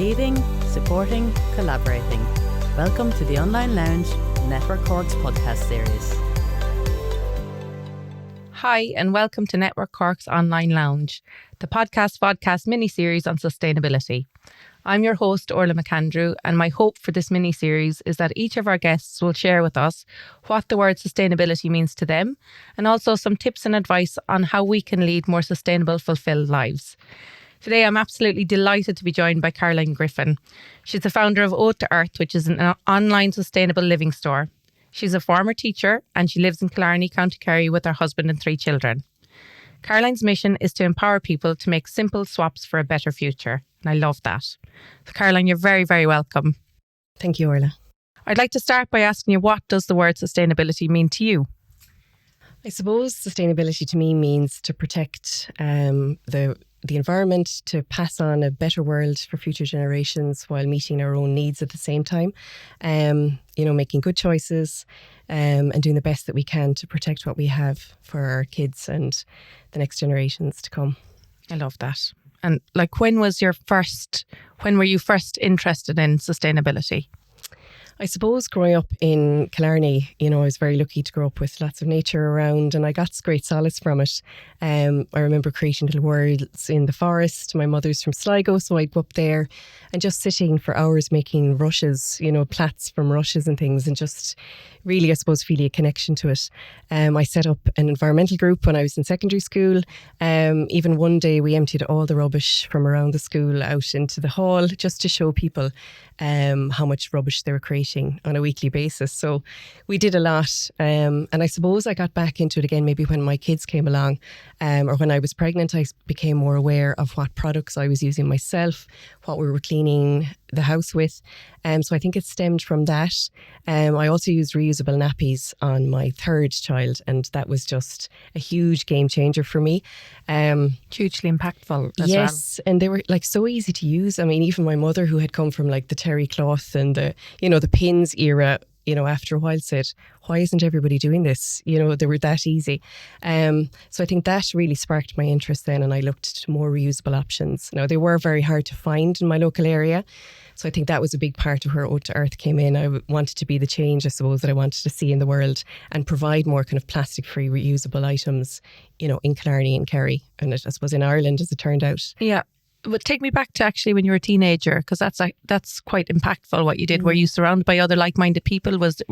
Leading, supporting, collaborating. Welcome to the Online Lounge, Network Cork's podcast series. Hi, and welcome to Network Cork's Online Lounge, the podcast mini-series on sustainability. I'm your host, Orla McAndrew, and my hope for this mini-series is that each of our guests will share with us what the word sustainability means to them, and also some tips and advice on how we can lead more sustainable, fulfilled lives. Today, I'm absolutely delighted to be joined by Caroline Griffin. She's the founder of Ode to Earth, which is an online sustainable living store. She's a former teacher and she lives in Killarney, County Kerry with her husband and 3 children. Caroline's mission is to empower people to make simple swaps for a better future. And I love that. So Caroline, you're very, very welcome. Thank you, Orla. I'd like to start by asking you, what does the word sustainability mean to you? I suppose sustainability to me means to protect the environment, to pass on a better world for future generations while meeting our own needs at the same time. Making good choices and doing the best that we can to protect what we have for our kids and the next generations to come. I love that. And when were you first interested in sustainability? I suppose growing up in Killarney, I was very lucky to grow up with lots of nature around and I got great solace from it. I remember creating little worlds in the forest. My mother's from Sligo, so I'd go up there and just sitting for hours making rushes, plats from rushes and things, and just really, I suppose, feeling a connection to it. I set up an environmental group when I was in secondary school. Even one day we emptied all the rubbish from around the school out into the hall just to show people how much rubbish they were creating on a weekly basis. So we did a lot. And I suppose I got back into it again maybe when my kids came along, or when I was pregnant. I became more aware of what products I was using myself, what we were cleaning the house with. So I think it stemmed from that. I also used reusable nappies on my 3rd child, and that was just a huge game changer for me. Hugely impactful as yes, and they were so easy to use. I mean, even my mother, who had come from the terry cloth and the pins era, after a while said, why isn't everybody doing this? They were that easy. So I think that really sparked my interest then, and I looked to more reusable options. Now, they were very hard to find in my local area. So I think that was a big part of where Ode to Earth came in. I wanted to be the change, I suppose, that I wanted to see in the world and provide more kind of plastic-free reusable items, in Killarney and Kerry, and I suppose in Ireland, as it turned out. Yeah. But take me back to actually when you were a teenager, because that's quite impactful what you did. Were you surrounded by other like-minded people? Was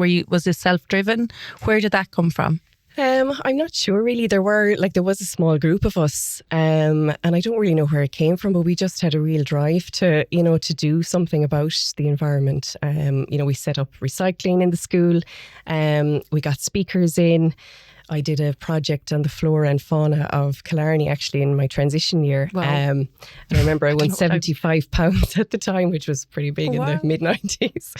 this self-driven? Where did that come from? I'm not sure really. There was a small group of us, and I don't really know where it came from, but we just had a real drive to do something about the environment. We set up recycling in the school. We got speakers in. I did a project on the flora and fauna of Killarney actually in my transition year. Wow. And I remember I won £75 at the time, which was pretty big in the mid-90s.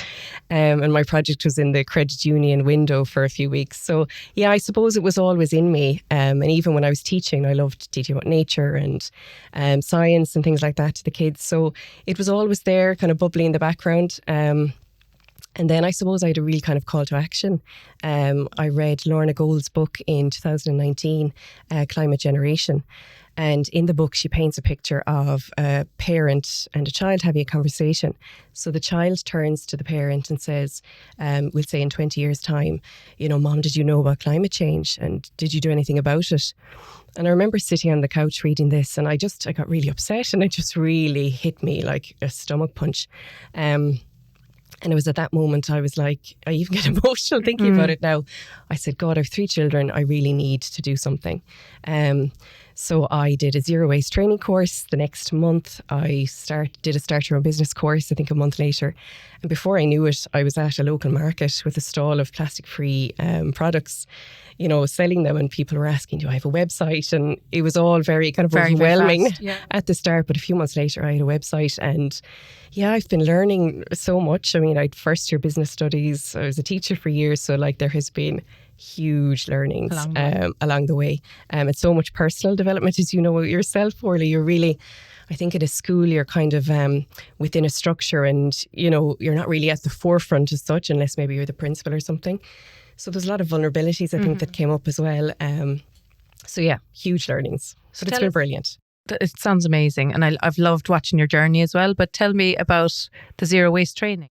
And my project was in the credit union window for a few weeks. So yeah, I suppose it was always in me. And even when I was teaching, I loved teaching about nature and science and things like that to the kids. So it was always there, kind of bubbling in the background. And then I suppose I had a real kind of call to action. I read Lorna Gold's book in 2019, Climate Generation. And in the book, she paints a picture of a parent and a child having a conversation. So the child turns to the parent and says, we'll say in 20 years' time, Mom, did you know about climate change? And did you do anything about it? And I remember sitting on the couch reading this, and I got really upset, and it just really hit me like a stomach punch. And it was at that moment I was like, I even get emotional thinking about it now. I said, God, I have 3 children. I really need to do something. So I did a zero waste training course. The next month I did a start your own business course, I think a month later. And before I knew it, I was at a local market with a stall of plastic-free products, selling them, and people were asking, do I have a website? And it was all very kind of overwhelming at the start. But a few months later, I had a website, and yeah, I've been learning so much. I mean, I had first year business studies. I was a teacher for years. So there has been huge learnings along the way. It's so much personal development, as you know yourself, Orla. You're really, I think at a school you're kind of within a structure, and you're not really at the forefront as such, unless maybe you're the principal or something. So there's a lot of vulnerabilities I think that came up as well. So yeah, huge learnings. But it's been brilliant. It sounds amazing, and I've loved watching your journey as well. But tell me about the zero waste training.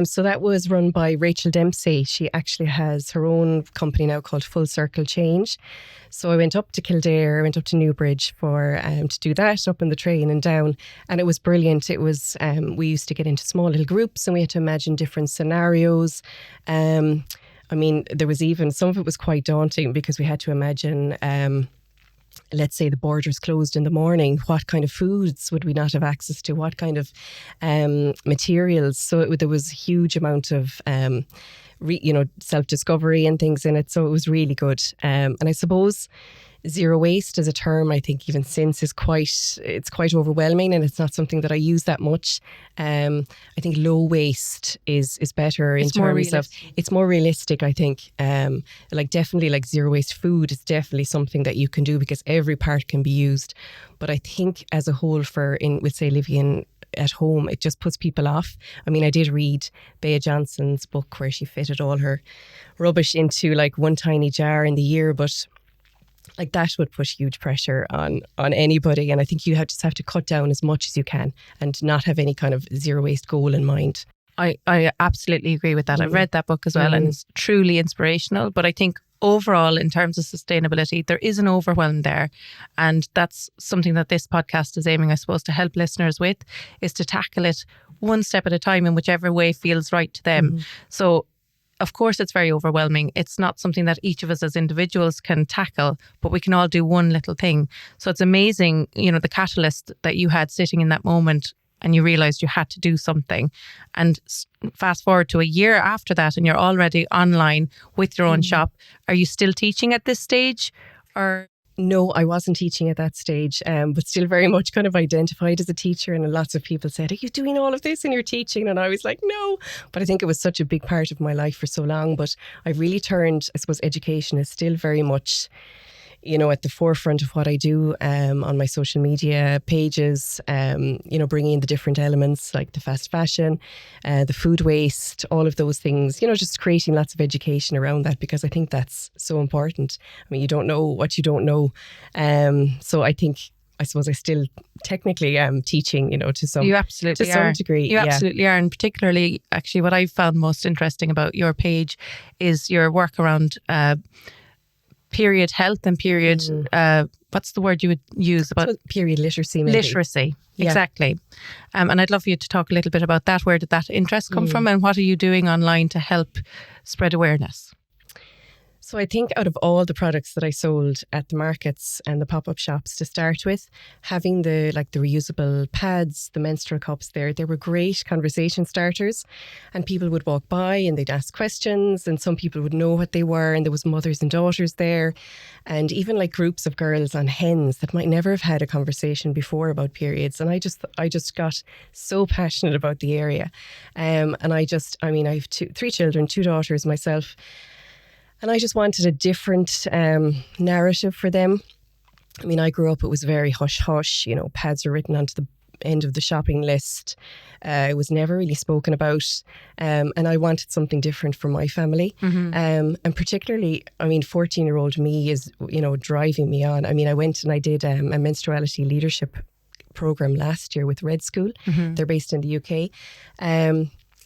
So that was run by Rachel Dempsey. She actually has her own company now called Full Circle Change. So I went up to Kildare, I went up to Newbridge for to do that, up in the train and down, and it was brilliant. It was we used to get into small little groups, and we had to imagine different scenarios. I mean, there was even some of it was quite daunting because we had to imagine. Let's say the borders closed in the morning, what kind of foods would we not have access to? What kind of materials? So there was a huge amount of, self-discovery and things in it. So it was really good. And I suppose zero waste as a term, I think even since it's quite overwhelming, and it's not something that I use that much. I think low waste is better in terms of it's more realistic. I think definitely like zero waste food is definitely something that you can do because every part can be used. But I think as a whole with say living at home, it just puts people off. I mean, I did read Bea Johnson's book where she fitted all her rubbish into like one tiny jar in the year, but like that would put huge pressure on anybody. And I think you just have to cut down as much as you can and not have any kind of zero waste goal in mind. I absolutely agree with that. I've read that book as well, and it's truly inspirational. But I think overall, in terms of sustainability, there is an overwhelm there. And that's something that this podcast is aiming, I suppose, to help listeners with, is to tackle it one step at a time in whichever way feels right to them. So of course, it's very overwhelming. It's not something that each of us as individuals can tackle, but we can all do one little thing. So it's amazing, the catalyst that you had sitting in that moment, and you realised you had to do something. And fast forward to a year after that, and you're already online with your own shop. Are you still teaching at this stage, or? No, I wasn't teaching at that stage, but still very much kind of identified as a teacher. And lots of people said, are you doing all of this in your teaching? And I was like, no. But I think it was such a big part of my life for so long. But I've really turned, I suppose, education is still very much, at the forefront of what I do on my social media pages, bringing in the different elements like the fast fashion, the food waste, all of those things, just creating lots of education around that, because I think that's so important. I mean, you don't know what you don't know. So I suppose I still technically am teaching, to some degree. You absolutely are. And particularly, actually, what I found most interesting about your page is your work around period health and period, what's the word you would use about? Period literacy, maybe. Literacy, exactly. And I'd love for you to talk a little bit about that. Where did that interest come from, and what are you doing online to help spread awareness? So I think out of all the products that I sold at the markets and the pop-up shops to start with, having the reusable pads, the menstrual cups they were great conversation starters, and people would walk by and they'd ask questions, and some people would know what they were, and there was mothers and daughters there, and even like groups of girls on hens that might never have had a conversation before about periods. And I just got so passionate about the area. And I have three children, 2 daughters myself. And I just wanted a different narrative for them. I mean, I grew up, it was very hush-hush, pads were written onto the end of the shopping list. It was never really spoken about. And I wanted something different for my family. And particularly, 14-year-old me is, driving me on. I mean, I went and I did a menstruality leadership program last year with Red School. They're based in the UK.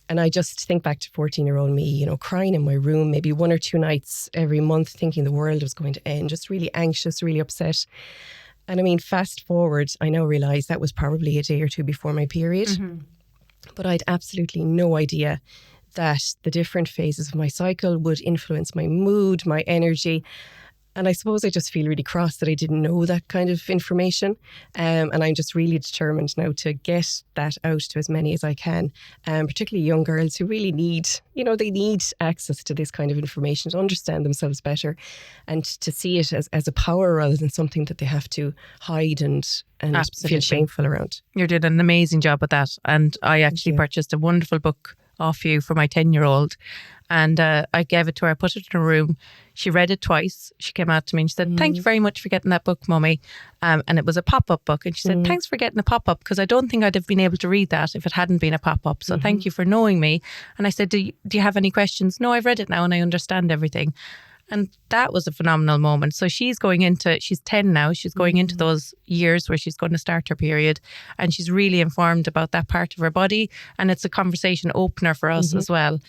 And I just think back to 14-year-old me, crying in my room, maybe 1 or 2 nights every month, thinking the world was going to end, just really anxious, really upset. And fast forward, I now realise that was probably a day or 2 before my period. But I had absolutely no idea that the different phases of my cycle would influence my mood, my energy. And I suppose I just feel really cross that I didn't know that kind of information. And I'm just really determined now to get that out to as many as I can, particularly young girls who really need, they need access to this kind of information to understand themselves better and to see it as a power rather than something that they have to hide and feel shameful around. You're doing an amazing job with that. And I actually purchased a wonderful book off you for my 10-year-old. And I gave it to her, I put it in her room. She read it twice. She came out to me and she said, thank you very much for getting that book, Mummy. And it was a pop-up book. And she said, thanks for getting a pop-up, because I don't think I'd have been able to read that if it hadn't been a pop-up. So thank you for knowing me. And I said, do you have any questions? No, I've read it now and I understand everything. And that was a phenomenal moment. So she's 10 now. She's going into those years where she's going to start her period, and she's really informed about that part of her body. And it's a conversation opener for us as well.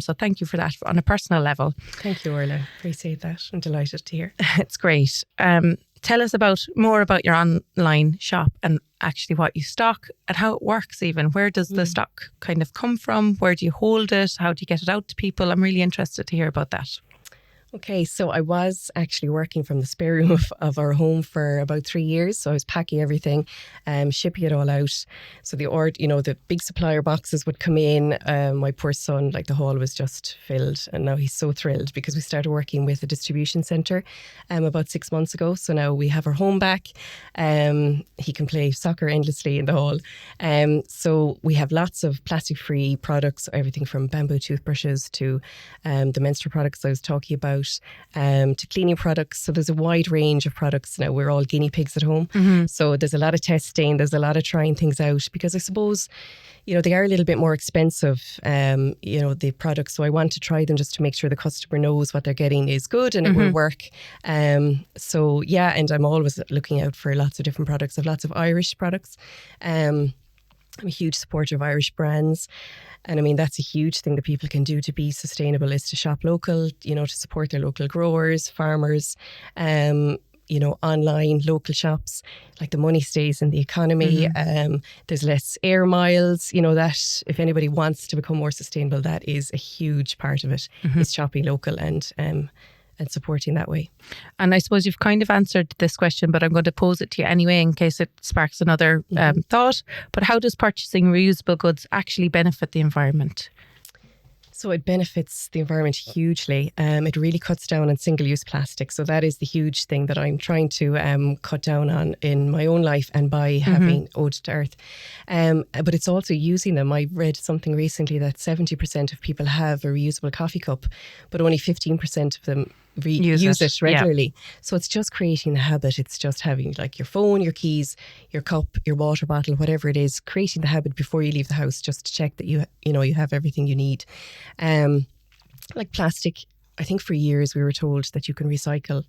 So thank you for that on a personal level. Thank you, Orla. Appreciate that. I'm delighted to hear. It's great. Tell us more about your online shop and actually what you stock and how it works even. Where does the stock kind of come from? Where do you hold it? How do you get it out to people? I'm really interested to hear about that. Okay, so I was actually working from the spare room of our home for about 3 years. So I was packing everything, shipping it all out. So the big supplier boxes would come in. My poor son, the hall was just filled, and now he's so thrilled because we started working with a distribution centre about 6 months ago. So now we have our home back. He can play soccer endlessly in the hall. So we have lots of plastic-free products, everything from bamboo toothbrushes to the menstrual products I was talking about. To cleaning products. So there's a wide range of products now. We're all guinea pigs at home. So there's a lot of testing, there's a lot of trying things out, because I suppose, they are a little bit more expensive, the products. So I want to try them just to make sure the customer knows what they're getting is good and it will work. And I'm always looking out for lots of different products. I have lots of Irish products. I'm a huge supporter of Irish brands. And I mean, that's a huge thing that people can do to be sustainable, is to shop local, to support their local growers, farmers, online, local shops. The money stays in the economy. There's less air miles, that if anybody wants to become more sustainable, that is a huge part of it, is shopping local and supporting that way. And I suppose you've kind of answered this question, but I'm going to pose it to you anyway in case it sparks another thought. But how does purchasing reusable goods actually benefit the environment? So it benefits the environment hugely. It really cuts down on single-use plastic. So that is the huge thing that I'm trying to cut down on in my own life and by having Ode to Earth. But it's also using them. I read something recently that 70% of people have a reusable coffee cup, but only 15% of them use it regularly. Yeah. So it's just creating the habit. It's just having your phone, your keys, your cup, your water bottle, whatever it is, creating the habit before you leave the house, just to check that you have everything you need. Plastic, I think for years we were told that you can recycle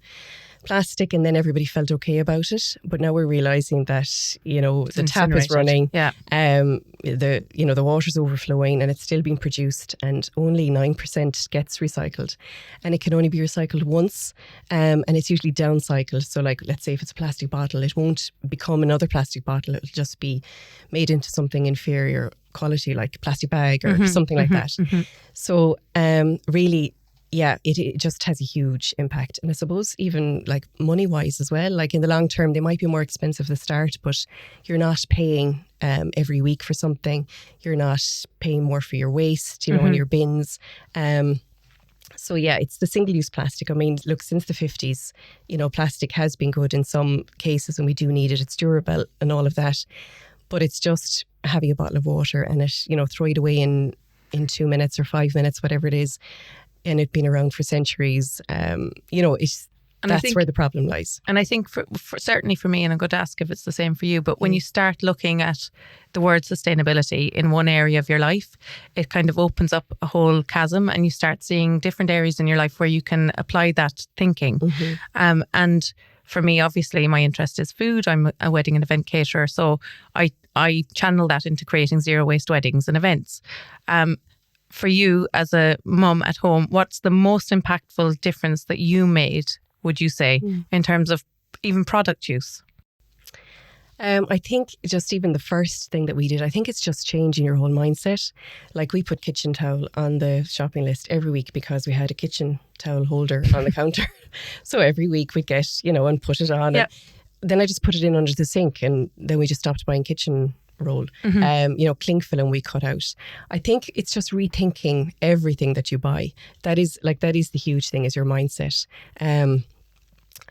plastic, and then everybody felt okay about it. But now we're realising that, the tap is running, the water's overflowing, and it's still being produced, and only 9% gets recycled. And it can only be recycled once, and it's usually downcycled. So let's say if it's a plastic bottle, it won't become another plastic bottle. It'll just be made into something inferior quality, like a plastic bag or something like that. So really, it just has a huge impact. And I suppose even money-wise as well, in the long term, they might be more expensive at the start, but you're not paying every week for something. You're not paying more for your waste, in your bins. So it's the single-use plastic. I mean, look, since the 50s, plastic has been good in some cases, and we do need it. It's durable and all of that. But it's just having a bottle of water and it, throw it away in 2 minutes or 5 minutes, whatever it is, and it been around for centuries. That's where the problem lies. And I think for certainly for me, and I'm going to ask if it's the same for you, but when you start looking at the word sustainability in one area of your life, it kind of opens up a whole chasm, and you start seeing different areas in your life where you can apply that thinking. And for me, obviously, my interest is food. I'm a wedding and event caterer, so I channel that into creating zero waste weddings and events. For you as a mum at home, what's the most impactful difference that you made, would you say, in terms of even product use? I think just even the first thing that we did, I think it's just changing your whole mindset. We put kitchen towel on the shopping list every week because we had a kitchen towel holder on the counter. So every week we'd get, and put it on. Yep. And then I just put it in under the sink, and then we just stopped buying kitchen roll. Cling film we cut out. I think it's just rethinking everything that you buy. That is the huge thing, is your mindset.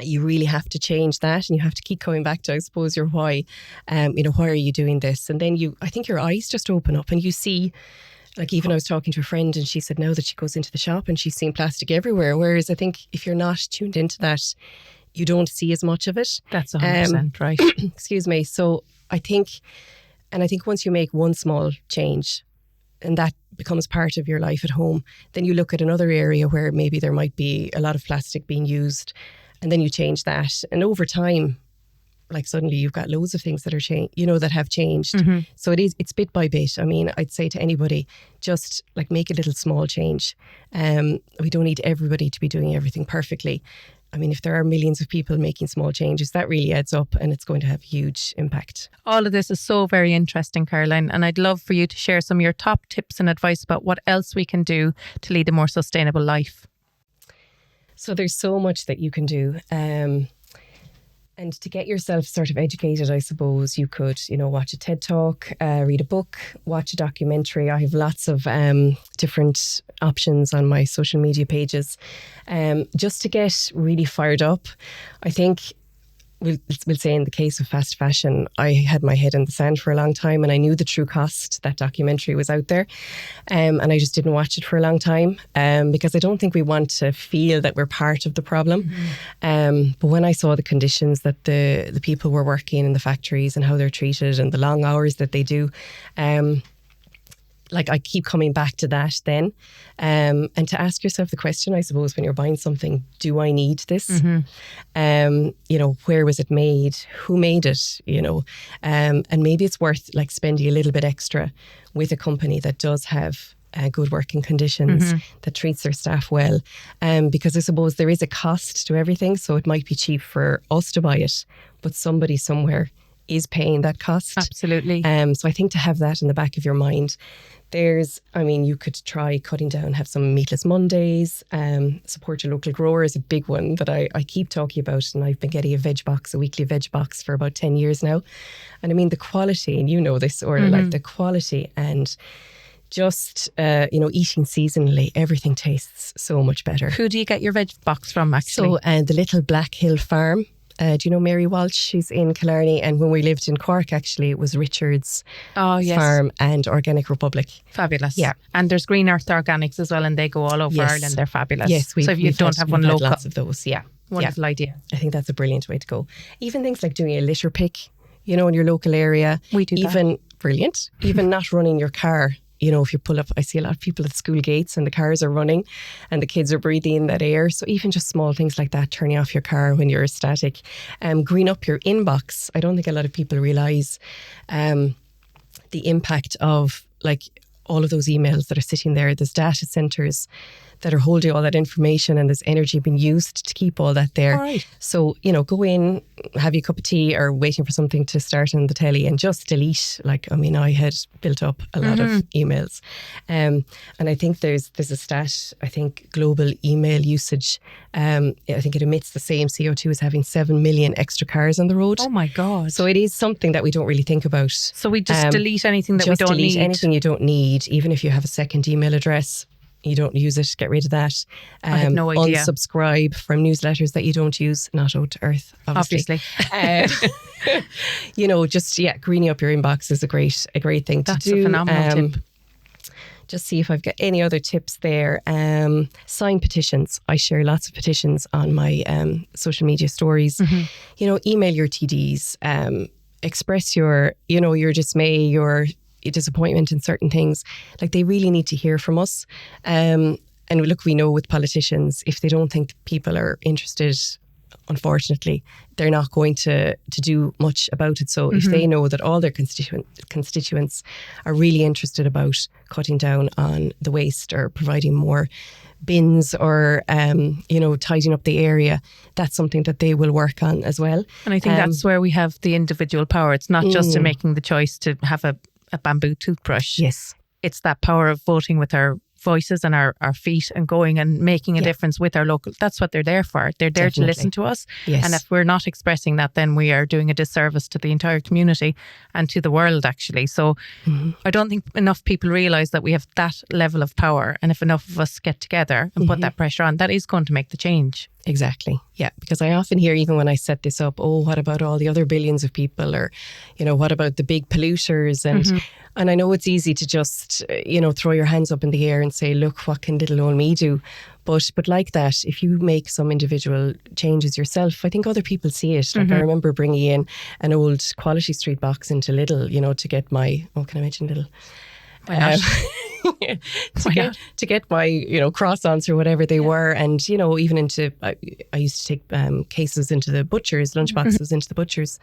You really have to change that, and you have to keep coming back to, I suppose, your why. Why are you doing this? And then I think your eyes just open up, and you see, even I was talking to a friend, and she said now that she goes into the shop and she's seeing plastic everywhere. Whereas I think if you're not tuned into that, you don't see as much of it. That's 100% right. Excuse me. So I think once you make one small change, and that becomes part of your life at home. Then you look at another area where maybe there might be a lot of plastic being used, and then you change that. And over time, like suddenly you've got loads of things that are that have changed. So it's bit by bit. I mean, I'd say to anybody, just like make a little small change. We don't need everybody to be doing everything perfectly. I mean, if there are millions of people making small changes, that really adds up and it's going to have huge impact. All of this is so very interesting, Caroline, and I'd love for you to share some of your top tips and advice about what else we can do to lead a more sustainable life. So there's so much that you can do. And to get yourself sort of educated, I suppose you could, watch a TED Talk, read a book, watch a documentary. I have lots of different options on my social media pages. Just to get really fired up. I think we'll say in the case of fast fashion, I had my head in the sand for a long time and I knew the true cost. That documentary was out there, and I just didn't watch it for a long time because I don't think we want to feel that we're part of the problem. But when I saw the conditions that the people were working in the factories and how they're treated and the long hours that they do, like I keep coming back to that then. And to ask yourself the question, I suppose, when you're buying something, do I need this? Where was it made? Who made it? And maybe it's worth like spending a little bit extra with a company that does have good working conditions, that treats their staff well. Because I suppose there is a cost to everything. So it might be cheap for us to buy it, but somebody somewhere is paying that cost. Absolutely. So I think to have that in the back of your mind, you could try cutting down, have some meatless Mondays, support your local grower is a big one that I keep talking about, and I've been getting a weekly veg box for about 10 years now. And I mean, the quality, and you know this, or like the quality and just, eating seasonally, everything tastes so much better. Who do you get your veg box from, actually? So the little Black Hill Farm. Do you know Mary Walsh? She's in Killarney, and when we lived in Cork, actually, it was Richard's Farm and Organic Republic. Fabulous. Yeah. And there's Green Earth Organics as well, and they go all over Ireland. They're fabulous. Yes, so if you don't have one local, lots of those. Yeah, wonderful idea. I think that's a brilliant way to go. Even things like doing a litter pick, in your local area. We do that. Brilliant. Even not running your car. If you pull up, I see a lot of people at school gates and the cars are running and the kids are breathing in that air. So even just small things like that, turning off your car when you're static, green up your inbox. I don't think a lot of people realise the impact of like all of those emails that are sitting there. There's data centres that are holding all that information and there's energy being used to keep all that there. Right. So, go in, have your cup of tea or waiting for something to start on the telly and just delete. I had built up a lot of emails. And I think there's a stat, I think global email usage, I think it emits the same CO2 as having 7 million extra cars on the road. Oh my God. So it is something that we don't really think about. So we just delete anything that we don't need. Just delete anything you don't need, even if you have a second email address. You don't use it, get rid of that. I have no idea. Unsubscribe from newsletters that you don't use, not out to earth, obviously. Greening up your inbox is a great thing to do. That's a phenomenal tip. Just see if I've got any other tips there. Sign petitions. I share lots of petitions on my social media stories. Email your TDs. Express your dismay, your disappointment in certain things. Like, they really need to hear from us. And look, we know with politicians, if they don't think people are interested, unfortunately, they're not going to do much about it. So if they know that all their constituents are really interested about cutting down on the waste or providing more bins or, tidying up the area, that's something that they will work on as well. And I think that's where we have the individual power. It's not just in making the choice to have a bamboo toothbrush. Yes. It's that power of voting with our voices and our feet and going and making a difference with our local. That's what they're there for. They're there to listen to us. Yes. And if we're not expressing that, then we are doing a disservice to the entire community and to the world, actually. So I don't think enough people realise that we have that level of power. And if enough of us get together and put that pressure on, that is going to make the change. Exactly. Yeah. Because I often hear, even when I set this up, what about all the other billions of people? Or, what about the big polluters? And I know it's easy to just, throw your hands up in the air and say, look, what can little old me do? But like that, if you make some individual changes yourself, I think other people see it. Like, I remember bringing in an old Quality Street box into Lidl, to get my, can I mention Lidl? Why not? to get my, croissants or whatever they were. And, even into, I used to take cases into the butchers, lunchboxes into the butchers.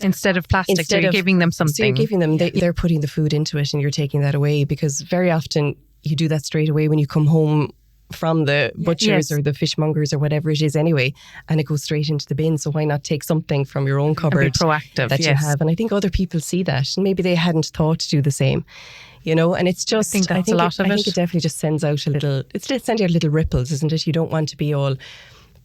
Instead of plastic, so you're giving them something. So you're giving them, they're putting the food into it and you're taking that away, because very often you do that straight away when you come home from the butchers or the fishmongers or whatever it is anyway, and it goes straight into the bin. So why not take something from your own cupboard and be proactive, that you have? And I think other people see that and maybe they hadn't thought to do the same, and it's just, I think that's a lot of it. I think it definitely just sends out it's sending out little ripples, isn't it? You don't want to be all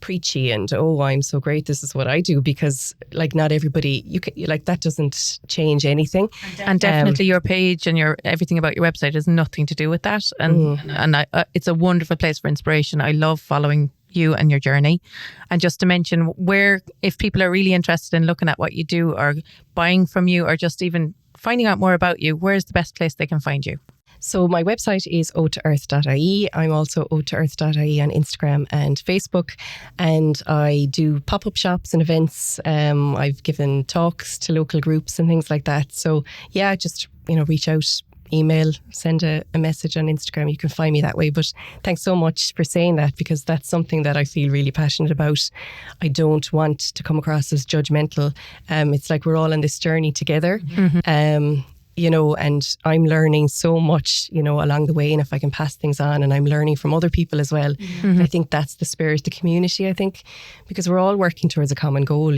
preachy and I'm so great, this is what I do, because not everybody, that doesn't change anything. And definitely your page and everything about your website has nothing to do with that, and it's a wonderful place for inspiration. I love following you and your journey. And just to mention, where, if people are really interested in looking at what you do or buying from you or just even finding out more about you, where's the best place they can find you? So my website is otoearth.ie. I'm also otoearth.ie on Instagram and Facebook. And I do pop-up shops and events. I've given talks to local groups and things like that. So yeah, just, reach out, email, send a message on Instagram. You can find me that way. But thanks so much for saying that, because that's something that I feel really passionate about. I don't want to come across as judgmental. It's like we're all on this journey together. And I'm learning so much, along the way. And if I can pass things on, and I'm learning from other people as well, I think that's the spirit of the community, I think, because we're all working towards a common goal.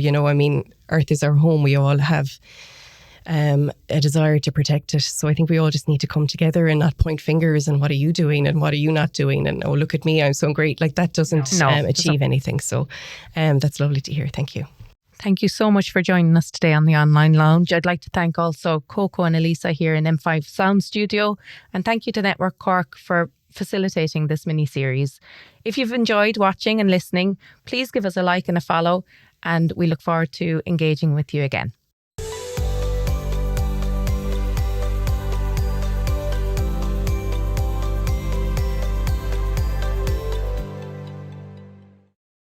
Earth is our home. We all have a desire to protect it. So I think we all just need to come together and not point fingers and what are you doing and what are you not doing, and look at me, I'm so great. That doesn't achieve anything. So that's lovely to hear. Thank you. Thank you so much for joining us today on the Online Lounge. I'd like to thank also Coco and Elisa here in M5 Sound Studio. And thank you to Network Cork for facilitating this mini-series. If you've enjoyed watching and listening, please give us a like and a follow. And we look forward to engaging with you again.